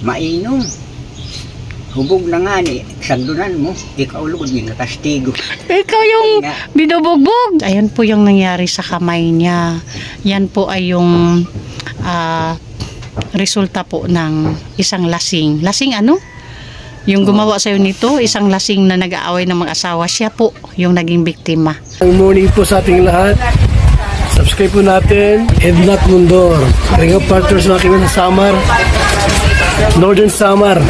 mainom. Hubog na nga ni, sandunan mo, ikaw lugod ni nakastigo. Ikaw yung binubugbog. Ayan po yung nangyari sa kamay niya. Yan po ay yung resulta po ng isang lasing. Lasing ano? Yung gumawa sa'yo nito, isang lasing na nag-aaway ng mag-asawa. Siya po yung naging biktima. Good morning po sa ating lahat. Subscribe po natin, Ednat Mundor. Ring of Partners na kami sa Samar, Northern Samar.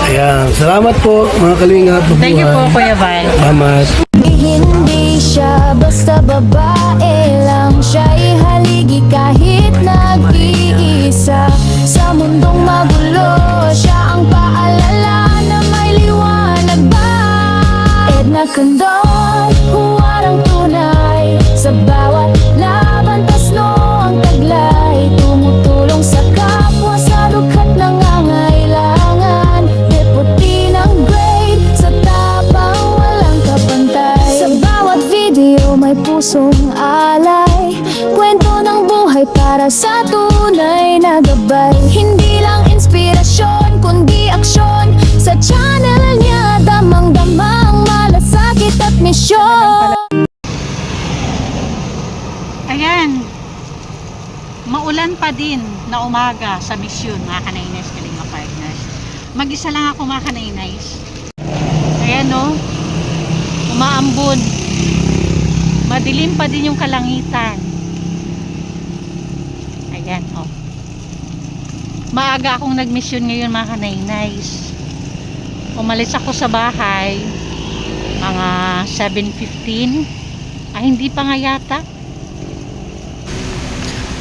Ayan, salamat po mga kalingap. Thank you po, Kuya Val. Salamat. Hindi siya basta babae lang, siya'y haligi kahit nag-iisa. Sa mundong magulo, siya ang paalala na may liwanag ba. Edna Condon, huwarang tunay. Sa bawat laban, tasno ang taglay. Tumutulong sa kapwa sa dukhat nangangailangan. Deputy ng grade, sa tapang walang kapantay. Sa bawat video may pusong alay. Kwento ng buhay para sa tunay na gabay. Hindi lang inspirasyon, kundi aksyon. Sa channel niya, damang-damang malasakit at misyon. Ayan, maulan pa din na umaga sa misyon, mga Kanainays, Kalinga Partners. Mag-isa lang ako, mga Kanainays. Ayan o, umaambon. Madilim pa din yung kalangitan. Ayan o. Maaga akong nag-mission ngayon, mga Kanainays. Umalis ako sa bahay mga 7:15. Ay, hindi pa nga yata.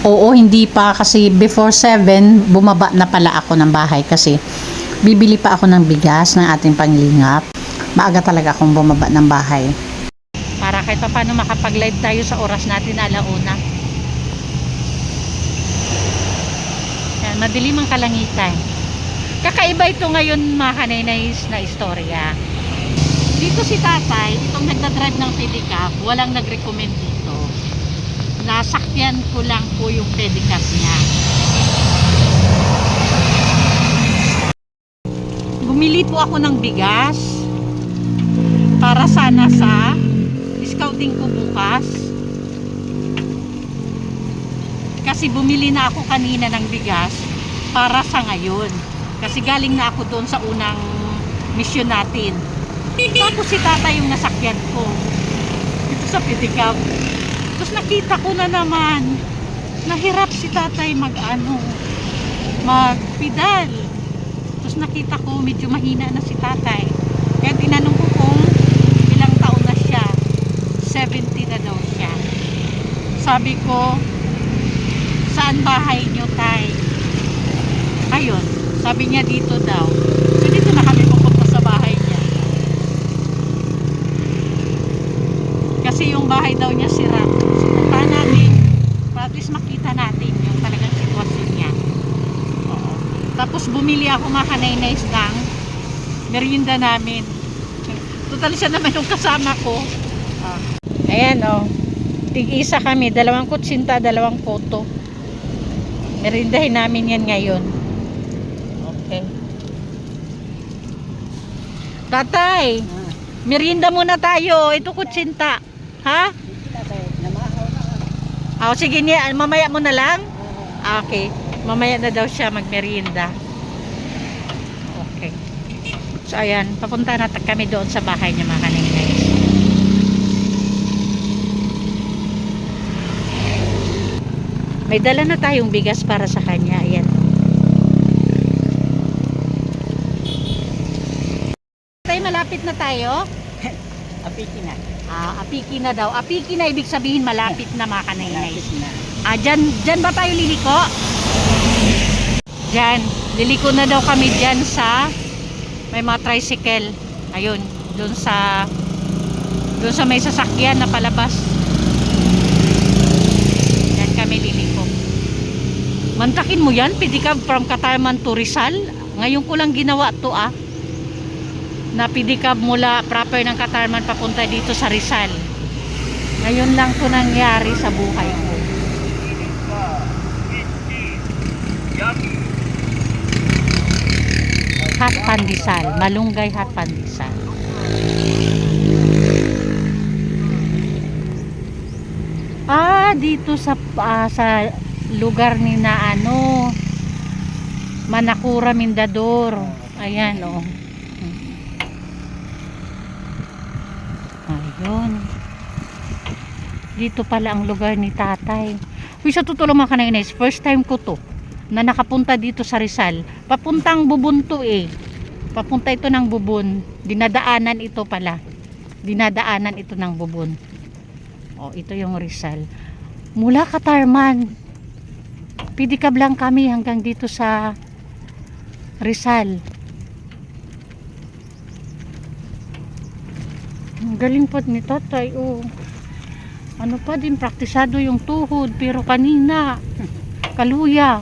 Oo, hindi pa, kasi before 7 bumaba na pala ako ng bahay kasi bibili pa ako ng bigas ng ating panglingap. Maaga talaga akong bumaba ng bahay para kahit pa paano makapag-live tayo sa oras natin na alauna. Yan, madilim ang kalangitan. Kakaiba ito ngayon, mga Kanainays, na istorya. Dito si tatay, itong nagdadrive ng pedicab, walang nag-recommend dito. Nasakyan ko lang po yung pedicab niya. Bumili po ako ng bigas para sana sa scouting ko bukas. Kasi bumili na ako kanina ng bigas para sa ngayon. Kasi galing na ako doon sa unang mission natin. Tapos si tatay yung nasakyan ko dito sa pedicab. Tapos nakita ko na naman, nahirap si tatay magpedal. Tapos nakita ko medyo mahina na si tatay. Kaya tinanong ko kung ilang taon na siya. 70 na daw siya. Sabi ko, saan bahay niyo, tay? Ayun, sabi niya dito daw. So dito na kami pupunta sa bahay niya. Kasi yung bahay daw niya sira. Punta natin para at least makita natin yung talagang sitwasyon niya. Oo. Tapos bumili ako, mga Kanainays, ng merienda namin. Total siya naman yung kasama ko. Ayan o, tig-isa kami, 2 kutsinta, 2 photo. Merindahin namin yan ngayon. Okay. Tatay, merienda muna tayo. Ito kutsinta. Ha? Oh, sige niya, mamaya mo na lang? Okay. Mamaya na daw siya magmerienda. Okay. So ayan, papunta na kami doon sa bahay niya, mga Kanainays. May dala na tayong bigas para sa kanya. Ayan. Tay, malapit na tayo. Apiki na. Apiki na daw. Apiki na ibig sabihin malapit na, mga Kanainays. Dyan ba tayo liliko? Dyan. Liliko na daw kami dyan sa may mga tricycle. Ayun. Doon sa may sasakyan na palabas. Dyan kami liliko. Mantakin mo yan. Pedicab from Katarman to Rizal. Ngayon ko lang ginawa to na pedicab mula proper ng Katarman papunta dito sa Rizal. Ngayon lang to nangyari sa buhay ko. Hot Pandesal. Malunggay Hot Pandesal. Dito sa lugar ni na Manakura, Mindador. Ayan, oh. Ayun. Dito pala ang lugar ni tatay. Uy, sa totoo lang mga kanainais, first time ko to na nakapunta dito sa Rizal. Papuntang Bubon to eh. Papunta ito ng Bubon. Dinadaanan ito pala. Dinadaanan ito ng Bubon. Oh, ito yung Rizal. Mula Katarman. Pidikab lang kami hanggang dito sa Rizal. Ang galing po ni tatay, oh. Ano pa din, praktisado yung tuhod, pero kanina, kaluya.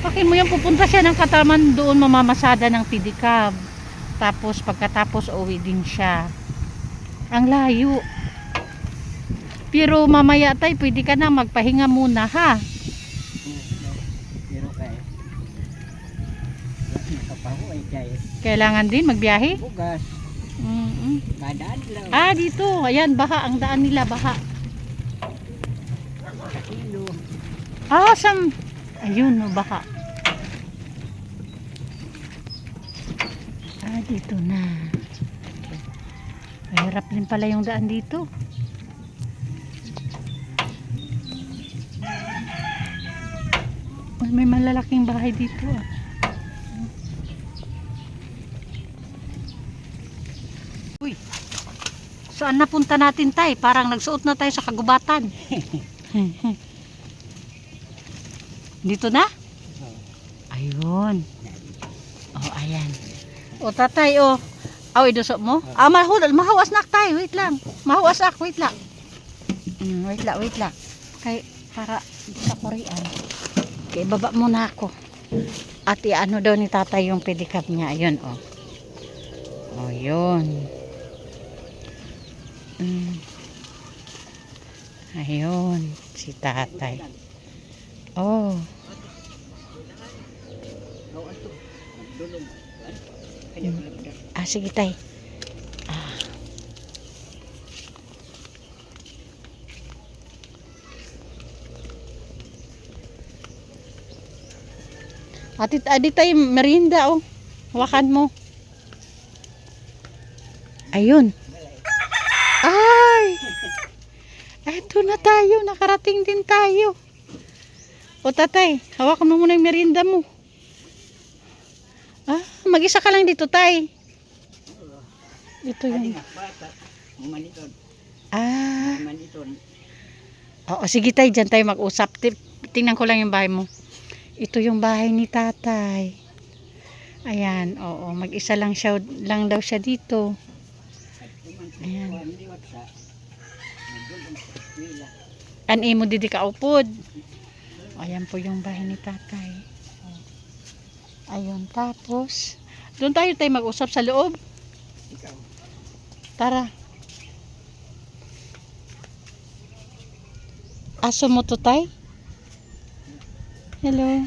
Bakit mo yan, pupunta siya ng Katarman doon, mamamasada ng pedicab. Tapos, pagkatapos, uwi din siya. Ang layo. Pero mamaya tay, pwede ka na magpahinga muna, ha? Pero kay nakapahuay kay Kailangan din magbiyahe? bugas. Kada adlaw. Dito. Ayan, baha. Ang daan nila, baha. Sa kilo. Ayun, no, baha. Dito na. Mahirap din pala yung daan dito. May malalaking bahay dito, ah. Uy. Saan napunta natin, tay? Parang nagsuot na tayo sa kagubatan. Dito na? Ayun. Oh, ayan. O, tatay, oh. Idusok mo? Mahawas na tayo. Wait lang. Mahawas ak. Wait lang. Wait lang. Kay, para sa Korean. Okay, baba muna ako. At ano daw ni tatay yung pedicab niya. Ayun, oh. Oh, yun. Ayun, si tatay. Oh. Sige tay. Adi tayo merienda, oh. Hawakan mo. Ayun. Eto na tayo. Nakarating din tayo. O tatay, hawakan mo muna yung merienda mo. Mag-isa ka lang dito, tay. Ito yung... Oo, sige tay, dyan tayo mag-usap. Tingnan ko lang yung bahay mo. Ito yung bahay ni tatay. Ayan, oo. Mag-isa lang daw siya dito. Ayan. Mo didi ka upod. Ayan po yung bahay ni tatay. Ayun, tapos doon tayo mag-usap sa loob. Tara. Aso mo to, tay? Hello.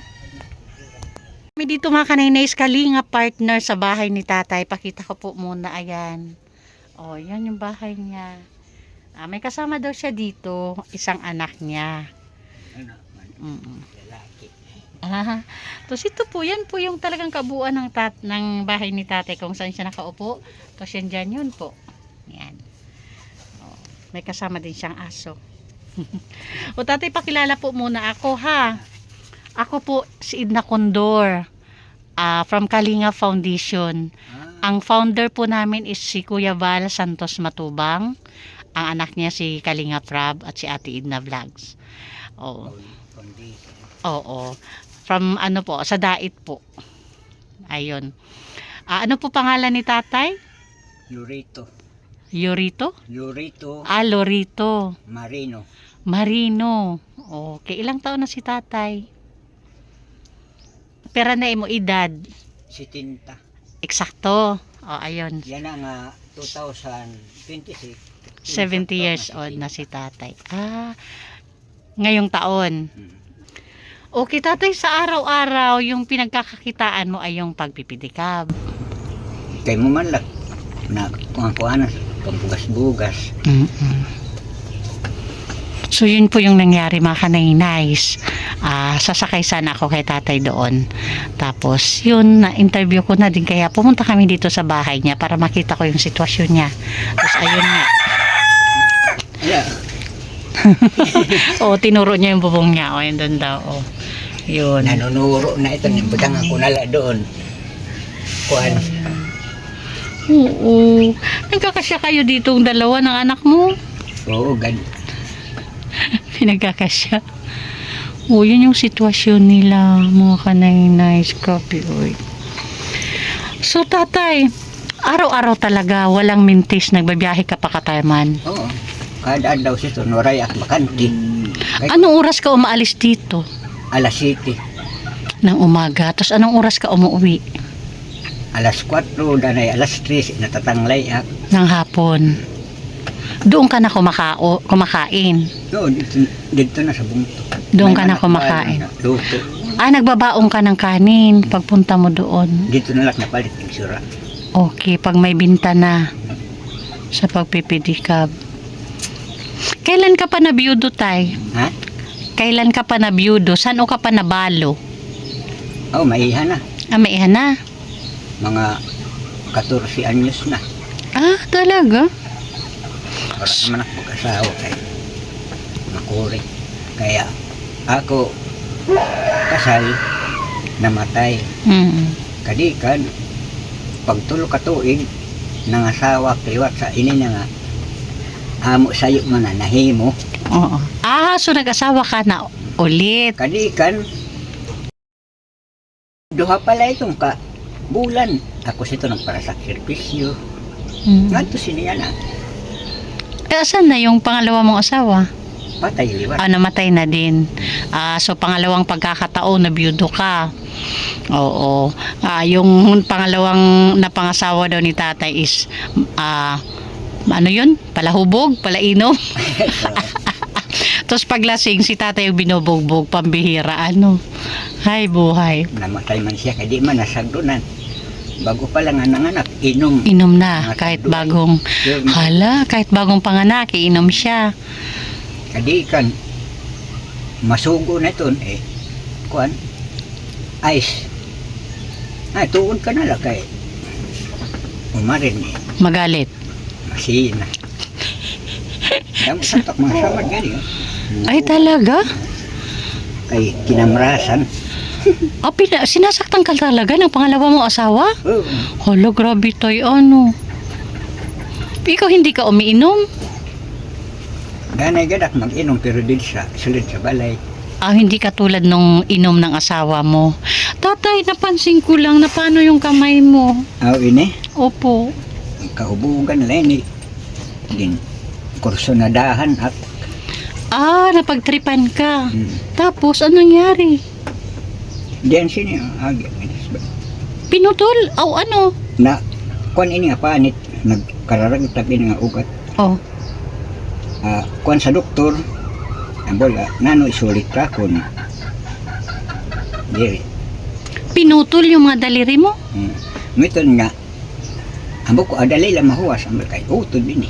Kami dito mga kanainays, kalinga partner sa bahay ni tatay. Pakita ko po muna. Ayan. Oh, yan yung bahay niya. May kasama daw siya dito. Isang anak niya. Lalaki. Tapos ito po, yan po yung talagang kabuuan ng bahay ni tatay kung saan siya nakaupo. Tapos yan dyan yun po. Yan. Oh, may kasama din siyang aso. O tatay, pakilala po muna ako, ha. Ako po si Edna Condor, from Kalinga Foundation. Ang founder po namin is si Kuya Val Santos Matubang. Ang anak niya si Kalinga Prab at si Ate Edna Vlogs. Oo. From sa Dait po. Ayun. Ano po pangalan ni tatay? Lorito. Lorito. Marino. Okay. Ilang taon na si tatay? Pera na mo edad? 70. Eksakto. Ayun. Yan ang 2026. 70 years old na si tatay. Ngayong taon. Okay, tatay, sa araw-araw, yung pinagkakakitaan mo ay yung pagpipidikab. Kay mo man lang na kuha-kuha na pambugas-bugas. So yun po yung nangyari mga kanay-nays. Sasakay sana ako kay tatay doon. Tapos yun, na-interview ko na din. Kaya pumunta kami dito sa bahay niya para makita ko yung sitwasyon niya. Tapos ayun nga. Yeah. Tinuro niya yung bubong niya. Yun doon daw. Yun. Nanunuro na ito. Nibutangan ko nala doon. Kuhan. Oo. Nagkakasya kayo ditong dalawa ng anak mo? Oo, Pinagkakasya. Yun yung sitwasyon nila, mga kanay-nays. Copy, oy. So, tatay, araw-araw talaga, walang mintis, nagbabiyahe ka pa Katarman. Oo. Kada daw siya ito, noray at bakanti. Anong oras ka umaalis dito? Alas 7, Ng umaga. Tapos anong oras ka umuwi? alas 4, danay alas 3, natatanglay ak. Ng hapon. Doon ka na kumakain. No, dito na sa bungto. Doon May ka na anak kumakain. na luto. Nagbabaong ka ng kanin pagpunta mo doon. Dito na lang napalit yung sura. Okay, pag may binta na sa pagpipidikab. Kailan ka pa nabiyudo, tay? Ha? Kailan ka pa nabiyudo? Saan o ka pa nabalo? Oh, maiha na. May iha na. Mga 14 anyos na. Talaga? Para naman ako mag-asawa kay makuri. Kaya ako kasal, namatay. Kadikan, pagtulo ka tuig, nangasawa, kliwat sa ini na nga, amo sayo mo na nahimo. Oo. So nag-asawa ka na ulit. Kadikan, duha pala itong bulan. Ako sito ng para sakripisyo. Nganto siniya na, Saan na yung pangalawa mong asawa? patay liwat. Namatay na din. So pangalawang pagkakataon na biyudo ka. Oo. Yung pangalawang napangasawa daw ni tatay is ano yun? Palahubog? Palainom? Tapos paglasing si tatay yung binubugbog, pambihira. Hay buhay. Namatay man siya, kaya di man nasagdunan. Bago pa lang ang anak, inom. Inom na kahit bagong kahit bagong panganak, iinom siya. Kadikan, masugo na ito, kuan, ice. Tuon ka na lang kay umarin Magalit. masina. Damo sa tak mga samad gani. Ay talaga? Kay kinamrasan. Sinasaktan ka talaga ng pangalawa mong asawa? Oh, Hala, grabe tayo, Ikaw hindi ka umiinom? ganay gadak mag-inom pero din sa sulod sa balay. Hindi ka tulad nung inom ng asawa mo. Tatay, napansin ko lang na paano yung kamay mo. Ini, Opo. kaubugan lang ni. Din, kurso na dahan at Napagtripan ka. Tapos, anong nangyari? diyan sini agi. Pinutol? Ano? Na, kuan ini nga panit, nagkararag tabi nga ugat. Kuan sa doktor, ang bola, nano isulit ka kun. Diri. Pinutol yung mga daliri mo? Miton nga, ambo ko adalay lang mahuwas, ambo kay utod din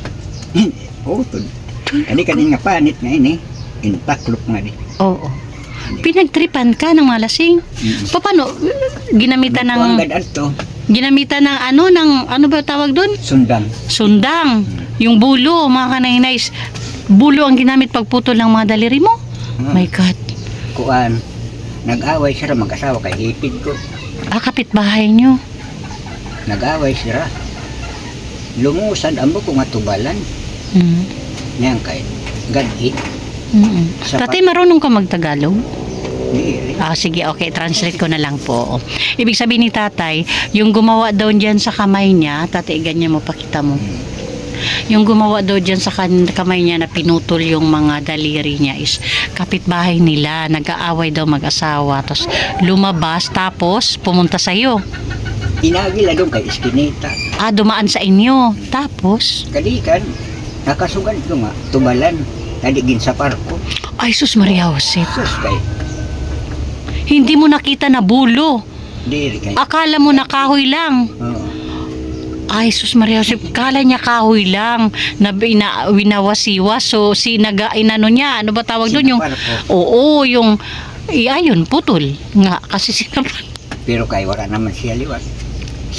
utod. Kani kanin nga panit nga ini, intaklop nga di. Oo. Pinagtripan ka ng mga lasing? Paano? Ginamitan ng... Kuanggad adto, Ginamitan ng ano ba tawag doon? sundang. Sundang. Yung bulo, mga kanay-nays. Bulo ang ginamit pagputol ng mga daliri mo? My God. Kuan, nag-away sila mag-asawa kay hipid ko. Kapitbahay nyo. Nag-away sila. Lumusan ambo ko nga tubalan. Niyang kay gadhit. Tatay, marunong ka magtagalog? Diri. Sige, okay. Translate ko na lang po. Ibig sabihin ni tatay, yung gumawa daw dyan sa kamay niya, tatay, ganyan mo, pakita mo. Yung gumawa daw dyan sa kamay niya na pinutol yung mga daliri niya is kapitbahay nila. Nag-aaway daw mag-asawa. Tapos lumabas, tapos pumunta sa'yo. Inagila doon kay Iskinita. Dumaan sa inyo. Tapos, Kalikan, nakasugan ko nga, tubalan. Nadigin sa parko. ay sus Maria Jose. Sus kay, Hindi mo nakita na bulo. Diri kay. Akala mo na kahoy lang. Oo. Ay, sus Maria Josep, kala niya kahoy lang na winawasiwa. So, inano niya, ano ba tawag doon? Yung, Sinapal po. oo, yung, ayun, putol. Nga, kasi sinapal. Pero kay wala naman siya liwat.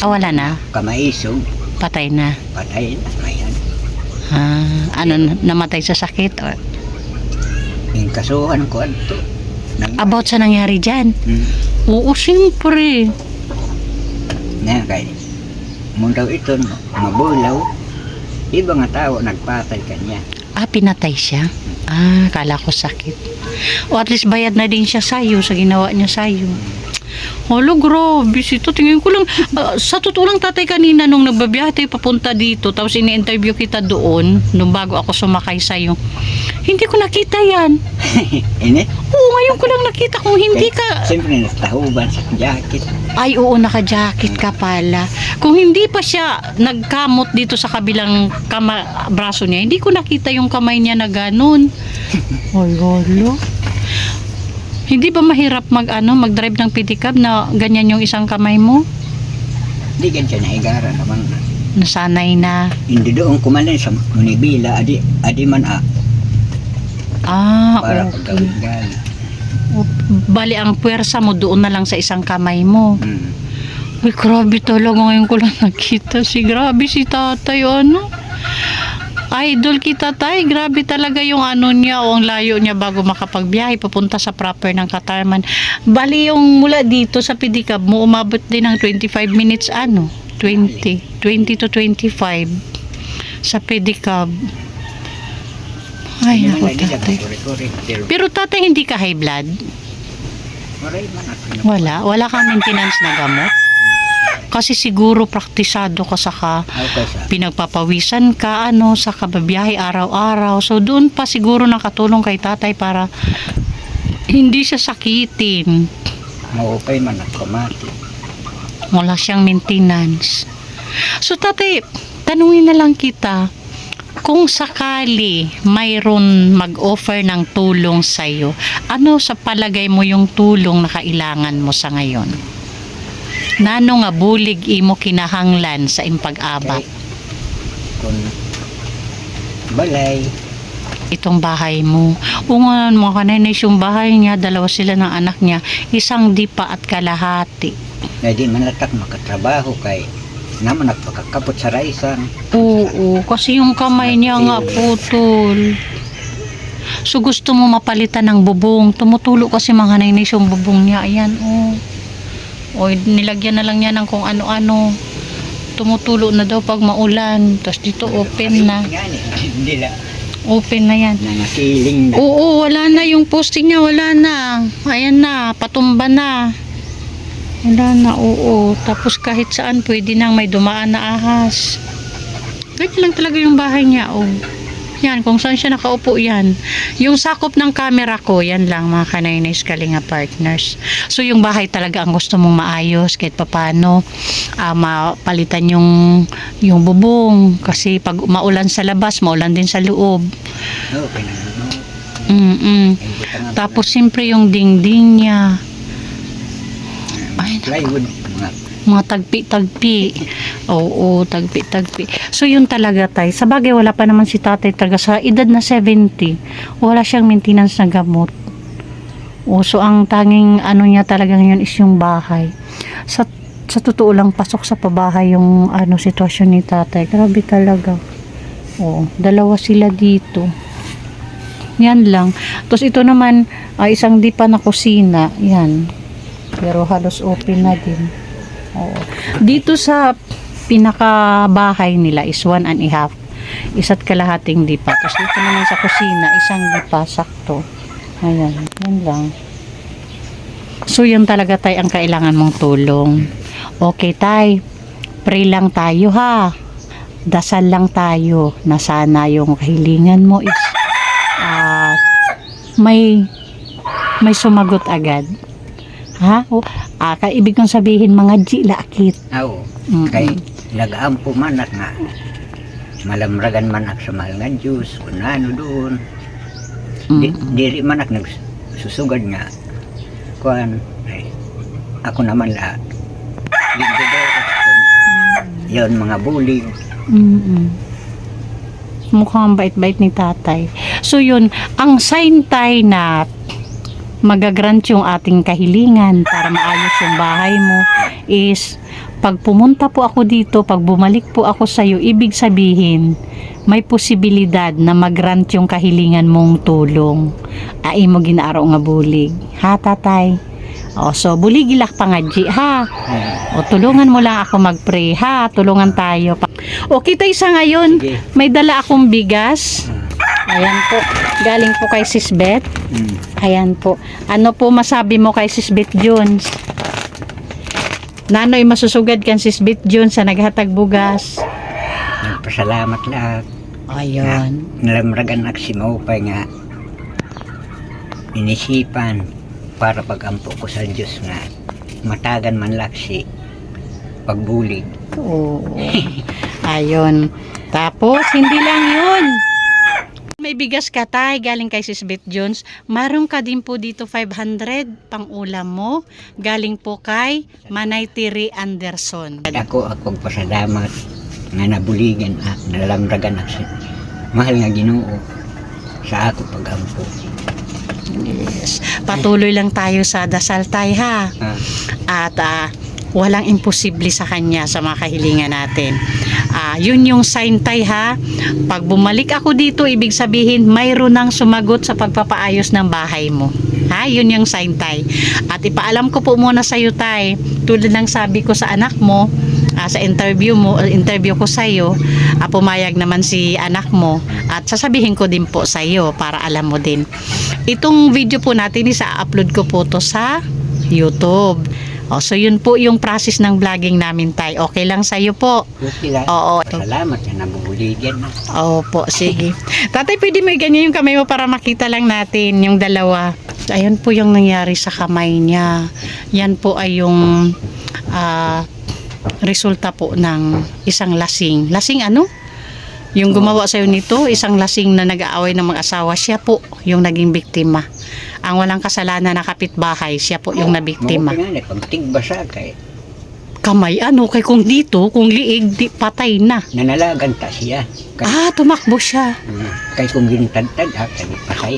Wala na, Kamaisog, patay na. patay na. Mayan. Namatay sa sakit. Or, Yung kasuhan ko adto. about sa nangyari dyan. Oo, siyempre. Nga kay. Mung daw ito mabulaw. Iba nga tao nagpatay kanya. Pinatay siya. Kala ko sakit. O at least bayad na din siya sa'yo sa ginawa niya sa'yo. Halo, grabe sito. Tingin ko lang, sa totoo lang tatay kanina nung nagbabiyahe tayo papunta dito, tapos ini-interview kita doon, nung bago ako sumakay sa'yo. Hindi ko nakita yan. Ini? Oo, ngayon ko lang nakita kung hindi ka. Siyempre natahuban sa jacket. Ay, oo, naka-jacket ka pala. Kung hindi pa siya nagkamot dito sa kabilang braso niya, hindi ko nakita yung kamay niya na ganun. Ay, halo. Hindi ba mahirap mag-drive ng pedicab na ganyan yung isang kamay mo? Di gan siya naigara naman. Nasanay na. Hindi doon kumalan sa Munibila. Adi man para Okay. pagawin gali. Bali, ang puwersa mo doon na lang sa isang kamay mo. Uy, grabe talaga. Ngayon ko lang nakita. Grabe si tatay, ano? Idol kita, tay. Grabe talaga yung ano niya o ang layo niya bago makapagbiyahe papunta sa proper ng Katarman. Bali, yung mula dito sa pedicab mo, umabot din ng 25 minutes, 20 to 25 sa pedicab. Ay, ako, tatay. Pero tatay, hindi ka high blood? Wala kang maintenance na gamot? Kasi siguro praktisado ka sa pinagpapawisan ka sa kababiyahe araw-araw. So doon pa siguro nakatulong kay tatay para hindi siya sakitin. Maupay man at kamati. Wala siyang maintenance. So tatay, tanungin na lang kita, kung sakali mayroon mag-offer ng tulong sa'yo, ano sa palagay mo yung tulong na kailangan mo sa ngayon? Nano nga bulig imo kinahanglan sa impag-abak? Kung balay. Itong bahay mo. O nga mga kanay yung bahay niya, dalawa sila ng anak niya, isang dipa at kalahati. Na di man latak makatrabaho kay naman nagpakakapot sa raisan. Oo, kasi yung kamay niya nga putol. So gusto mo mapalitan ng bubong. Tumutulo kasi mga kanay yung bubong niya. Ayan, o nilagyan na lang niya ng kung ano-ano. Tumutulo na daw pag maulan. Tapos dito open na. Hindi la. Open na yan. Nangakiling na. Oo, wala na yung poste niya. Wala na. Ayan na. Patumba na. Wala na, oo. Tapos kahit saan pwede nang may dumaan na ahas. Ganyan lang talaga yung bahay niya, Yan, kung saan siya nakaupo yan. Yung sakop ng camera ko, yan lang mga Kanaynay's Kalinga partners. So yung bahay talaga ang gusto mong maayos kahit papano. Mapalitan yung bubong. Kasi pag maulan sa labas, maulan din sa loob. Okay na. Tapos siyempre yung dingding niya. Ay, Plywood. mga tagpi-tagpi. Oo, tagpi-tagpi. So yun talaga tay. Sa bagay wala pa naman si tatay talaga sa edad na 70. Wala siyang maintenance na gamot. So ang tanging niya talaga ngayon is yung bahay. Sa totoo lang pasok sa pabahay yung sitwasyon ni tatay. Grabe talaga. Dalawa sila dito. Yan lang. Tapos ito naman isang dipa na kusina. Yan. Pero halos open na din. Dito sa pinakabahay nila is 1.5. Isa't kalahating dipa. Tapos dito naman sa kusina, isang dipa, sakto. Ayan, yan lang. So yun talaga tay ang kailangan mong tulong. Okay tay, pray lang tayo ha. Dasal lang tayo na sana yung kahilingan mo is may sumagot agad. Ha? Ibig kong sabihin mga lakit. Oo. Kay nagaampo man at nga malamragan man ak sa mahal nga Diyos kung ano doon. Diri man ak nagsusugad nga kuan ako naman lahat. Yun, mga bulig. Mukhang bait-bait ni tatay. So yun, ang sign tay na magagrant yung ating kahilingan para maayos yung bahay mo is pag pumunta po ako dito, pag bumalik po ako sa'yo, ibig sabihin may posibilidad na magrant yung kahilingan mong tulong. Ay mo ginaaro nga bulig. Ha, tatay? O, so buligilak pa nga, G, ha? O, tulungan mo lang ako mag-pray, ha? Tulungan tayo. Okay, tayo sa ngayon, Sige. may dala akong bigas. Ayan po, galing po kay Sis Beth. Ayan po. Ano po masabi mo kay Sis Beth Jones? Nanoy masusugad kan Sis Beth Jones sa naghatag bugas. Nagpasalamat lahat. Ayun. Nalamragan aksimopay nga inisipan para pagampo ko sa Diyos nga matagan man laksi pagbulig. Oo. Ayun. Tapos, hindi lang yun. May bigas ka tay, galing kay Sis Beth Jones. Maroon ka din po dito 500 pang ulam mo. Galing po kay Manay Tiri Anderson. Ako pasalamat nga nabuligan at nalamragan aksi. Mahal nga Ginoo sa ako pagampo. Yes. Patuloy lang tayo sa dasal tay, ha. At walang imposible sa kanya sa mga kahilingan natin. Yun yung sign tay, ha. Pag bumalik ako dito, ibig sabihin mayroon nang sumagot sa pagpapaayos ng bahay mo. Ha, yun yung sign tay. At ipaalam ko po muna sa iyo tay, tulad ng sabi ko sa anak mo, sa interview ko sa iyo, pumayag naman si anak mo at sasabihin ko din po sa iyo para alam mo din. Itong video po natin isa-upload ko po to sa YouTube. So yun po yung process ng vlogging namin tay. Okay lang sa iyo po? Okay lang. Oo. Salamat na nabubuligan na. Opo, sige. Tatay, pwede mo ganyan yung kamay mo para makita lang natin yung dalawa. Ayun po yung nangyari sa kamay niya. Yan po ay yung resulta po ng isang lasing. Lasing ano? Yung gumawa sa'yo nito, isang lasing na nag-aaway ng mga asawa, siya po yung naging biktima. Ang walang kasalanan na kapitbahay, siya po yung nabiktima. Mga pag tigbasa kay Kamay ano, kay kung dito, kung liig, di patay na. nanalagan ta siya. Kay, Tumakbo siya. kay kung ginitad-tad kay patay.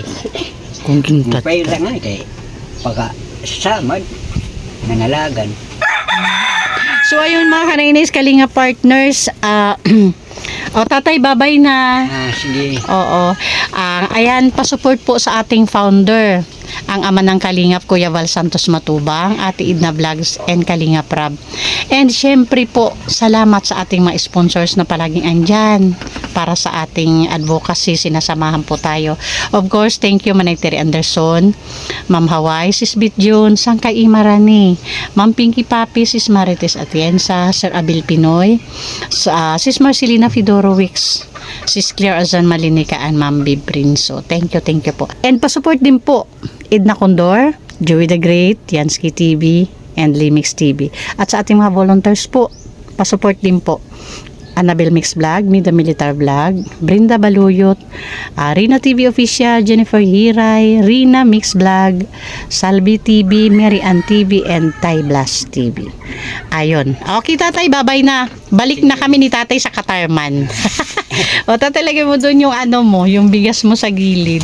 Kung gintat. Mupay lang nga kay pagka samad nanalagan. So ayun mga kanainis, kalinga partners, tatay, babay na. Sige. Oo. Ayan, pasupport po sa ating founder, ang ama ng Kalingap, Kuya Val Santos Matubang, Ate Idna Vlogs, and Kalingap Rab. And syempre po, salamat sa ating mga sponsors na palaging andyan para sa ating advocacy, sinasamahan po tayo. Of course, thank you Manay Tiri Anderson, Ma'am Hawaii, Sis Beth Jones, Sangkay Imarani, Ma'am Pinky Papi, Sis Marites Atienza, Sir Abil Pinoy, Sis Marcelina Fidorowicz, Sis Claire Azan Malinika, and Ma'am Bibrin. So, thank you po. And pasupport din po, Edna Condor, Joey the Great, Yansky TV, and Limix TV. At sa ating mga volunteers po, pasupport din po, Annabel Mix Vlog, Mida Militar Vlog, Brinda Baluyot, Rina TV Official, Jennifer Hiray, Rina Mix Vlog, Salvi TV, Mary Ann TV, and Tay Blast TV. Ayun. Okay tatay, babay na. Balik na kami ni tatay sa Katarman. O tatay, lagay mo doon yung ano mo, yung bigas mo sa gilid.